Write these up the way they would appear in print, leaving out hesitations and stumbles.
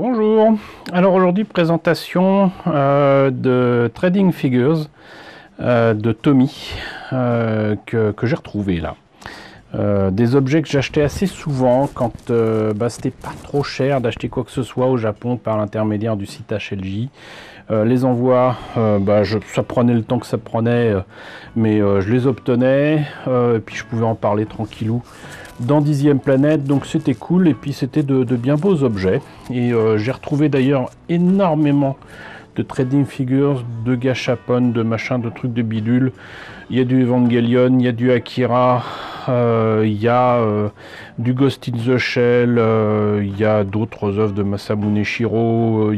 Bonjour, alors aujourd'hui présentation de Trading Figures de Tommy que j'ai retrouvé là. Des objets que j'achetais assez souvent quand c'était pas trop cher d'acheter quoi que ce soit au Japon par l'intermédiaire du site HLJ. Les envois, ça prenait le temps que ça prenait, mais je les obtenais, et puis je pouvais en parler tranquillou dans 10e planète, donc c'était cool, et puis c'était de bien beaux objets. Et j'ai retrouvé d'ailleurs énormément de trading figures, de gachapon, de machin, de trucs de bidule. Il y a du Evangelion, il y a du Akira, il y a du Ghost in the Shell, il y a d'autres œuvres de Masamune Shirow.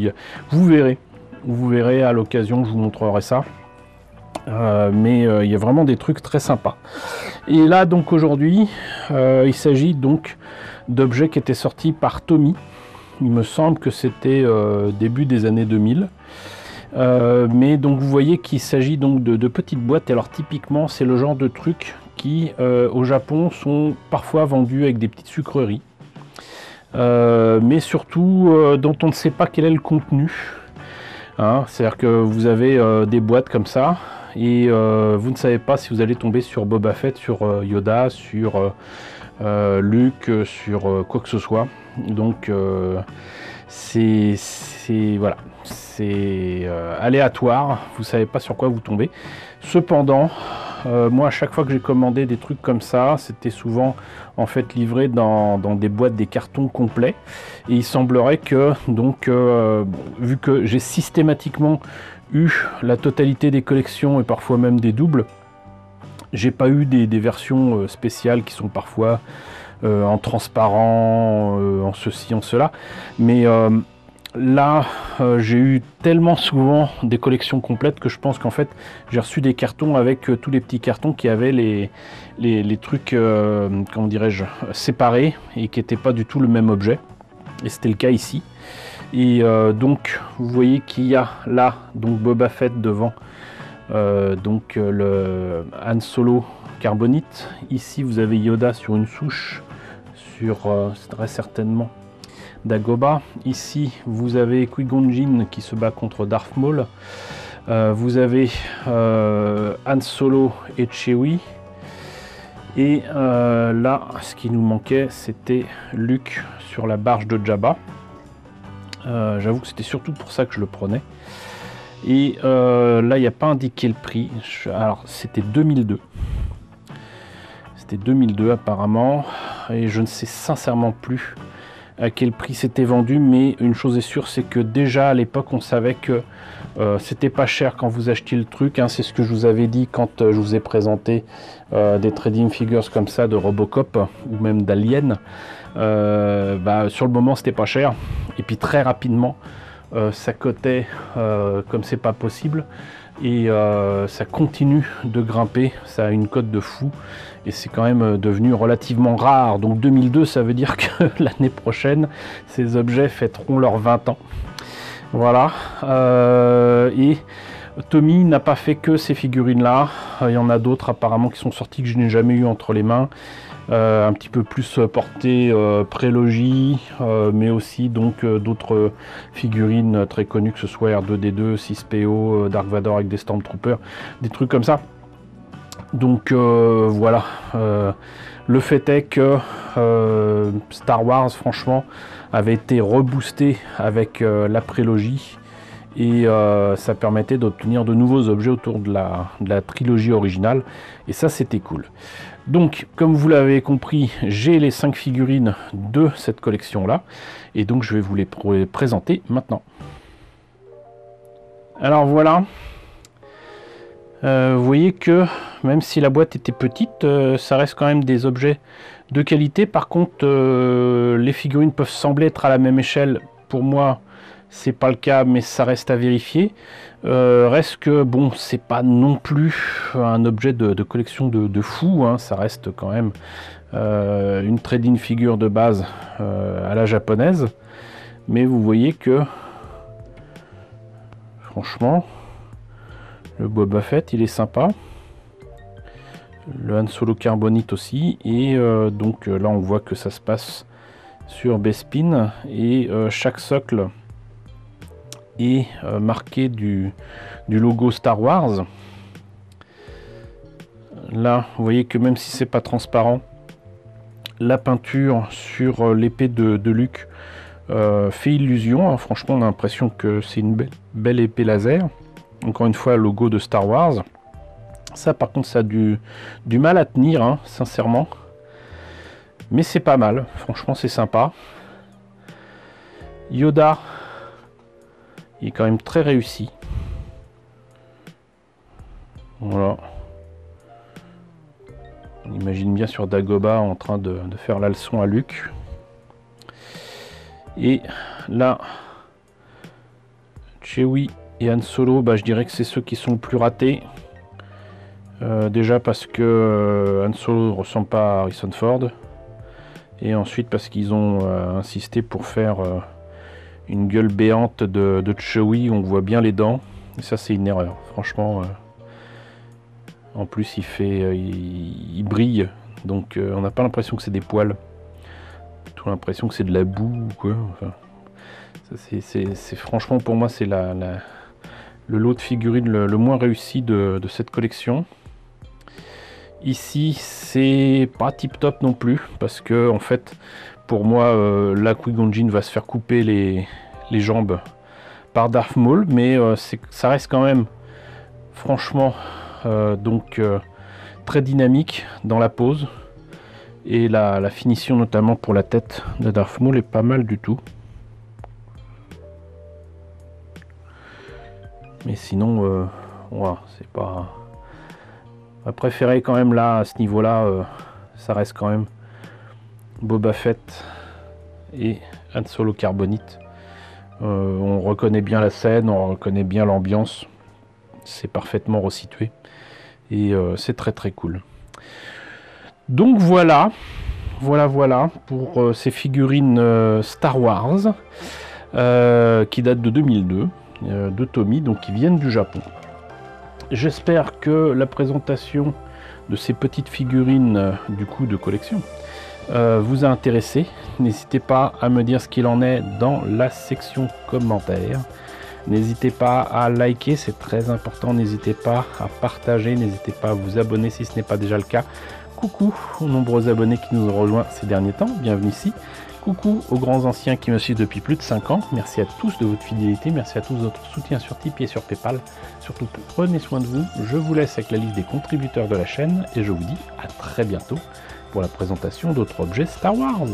Vous verrez à l'occasion, je vous montrerai ça. Mais il y a vraiment des trucs très sympas. Et là donc aujourd'hui, il s'agit donc d'objets qui étaient sortis par Tommy. Il me semble que c'était début des années 2000. Mais donc vous voyez qu'il s'agit donc de petites boîtes. Alors typiquement c'est le genre de trucs qui au Japon sont parfois vendus avec des petites sucreries. Mais surtout dont on ne sait pas quel est le contenu. C'est-à-dire que vous avez des boîtes comme ça et vous ne savez pas si vous allez tomber sur Boba Fett, sur Yoda, sur Luke, sur quoi que ce soit. Donc c'est aléatoire, vous savez pas sur quoi vous tombez. Cependant, moi à chaque fois que j'ai commandé des trucs comme ça, c'était souvent en fait livré dans des boîtes, des cartons complets. Et il semblerait que donc vu que j'ai systématiquement eu la totalité des collections et parfois même des doubles, j'ai pas eu des versions spéciales qui sont parfois en transparent, en ceci, en cela, mais là, j'ai eu tellement souvent des collections complètes que je pense qu'en fait, j'ai reçu des cartons avec tous les petits cartons qui avaient les trucs, comment dirais-je, séparés et qui n'étaient pas du tout le même objet. Et c'était le cas ici. Et donc, vous voyez qu'il y a là, donc Boba Fett devant, donc le Han Solo Carbonite. Ici, vous avez Yoda sur une souche, sur très certainement Dagobah. Ici vous avez Qui-Gon Jinn qui se bat contre Darth Maul. Vous avez Han Solo et Chewie. Et là, ce qui nous manquait, c'était Luke sur la barge de Jabba. J'avoue que c'était surtout pour ça que je le prenais. Et là, il n'y a pas indiqué le prix. Alors, c'était 2002. C'était 2002 apparemment. Et je ne sais sincèrement plus à quel prix c'était vendu, mais une chose est sûre, c'est que déjà à l'époque on savait que c'était pas cher quand vous achetiez le truc, c'est ce que je vous avais dit quand je vous ai présenté des trading figures comme ça de Robocop ou même d'Alien. Sur le moment c'était pas cher et puis très rapidement ça cotait comme c'est pas possible. Et ça continue de grimper, ça a une cote de fou et c'est quand même devenu relativement rare. Donc 2002, ça veut dire que l'année prochaine ces objets fêteront leurs 20 ans. Voilà. Et Tommy n'a pas fait que ces figurines là, il y en a d'autres apparemment qui sont sortis que je n'ai jamais eu entre les mains. Un petit peu plus porté prélogie, mais aussi donc d'autres figurines très connues, que ce soit R2D2, 6PO, Dark Vador avec des Stormtroopers, des trucs comme ça. Donc voilà, le fait est que Star Wars franchement avait été reboosté avec la prélogie et ça permettait d'obtenir de nouveaux objets autour de la trilogie originale et ça c'était cool. Donc, comme vous l'avez compris, j'ai les 5 figurines de cette collection-là. Et donc, je vais vous les présenter maintenant. Alors, voilà. Vous voyez que, même si la boîte était petite, ça reste quand même des objets de qualité. Par contre, les figurines peuvent sembler être à la même échelle. Pour moi, c'est pas le cas, mais ça reste à vérifier. Reste que bon, c'est pas non plus un objet de collection de fou, ça reste quand même une trading figure de base à la japonaise. Mais vous voyez que franchement, le Boba Fett il est sympa. Le Han Solo Carbonite aussi. Et donc là on voit que ça se passe sur Bespin, et chaque socle est marqué du logo Star Wars. Là, vous voyez que même si c'est pas transparent, la peinture sur l'épée de Luke fait illusion, hein. Franchement, on a l'impression que c'est une belle épée laser. Encore une fois, logo de Star Wars. Ça, par contre, ça a du mal à tenir, hein, sincèrement. Mais c'est pas mal. Franchement, c'est sympa. Yoda, il est quand même très réussi. Voilà. On imagine bien sur Dagobah en train de faire la leçon à Luke. Et là, Chewie et Han Solo, bah, je dirais que c'est ceux qui sont le plus ratés. Déjà parce que Han Solo ne ressemble pas à Harrison Ford. Et ensuite parce qu'ils ont insisté pour faire une gueule béante de Chewie, on voit bien les dents. Et ça, c'est une erreur. Franchement, en plus, il brille. Donc, on n'a pas l'impression que c'est des poils. Tout l'impression que c'est de la boue ou quoi. Enfin, c'est franchement, pour moi, c'est le lot de figurines le moins réussi de cette collection. Ici, c'est pas tip top non plus, parce que en fait, pour moi, la Qui-Gon Jinn va se faire couper les jambes par Darth Maul, mais ça reste quand même, franchement, très dynamique dans la pose, et la finition, notamment pour la tête de Darth Maul, est pas mal du tout. Mais sinon, voilà, c'est pas... Ma préférée quand même là, à ce niveau-là, ça reste quand même Boba Fett et Han Solo Carbonite. On reconnaît bien la scène, on reconnaît bien l'ambiance. C'est parfaitement resitué. Et c'est très très cool. Donc voilà pour ces figurines Star Wars qui datent de 2002, de Tommy, donc qui viennent du Japon. J'espère que la présentation de ces petites figurines du coup de collection vous a intéressé. N'hésitez pas à me dire ce qu'il en est dans la section commentaires. N'hésitez pas à liker, c'est très important. N'hésitez pas à partager, n'hésitez pas à vous abonner si ce n'est pas déjà le cas. Coucou aux nombreux abonnés qui nous ont rejoints ces derniers temps, bienvenue ici. Coucou aux grands anciens qui me suivent depuis plus de 5 ans. Merci à tous de votre fidélité, merci à tous de votre soutien sur Tipeee et sur Paypal. Surtout, prenez soin de vous. Je vous laisse avec la liste des contributeurs de la chaîne et je vous dis à très bientôt pour la présentation d'autres objets Star Wars.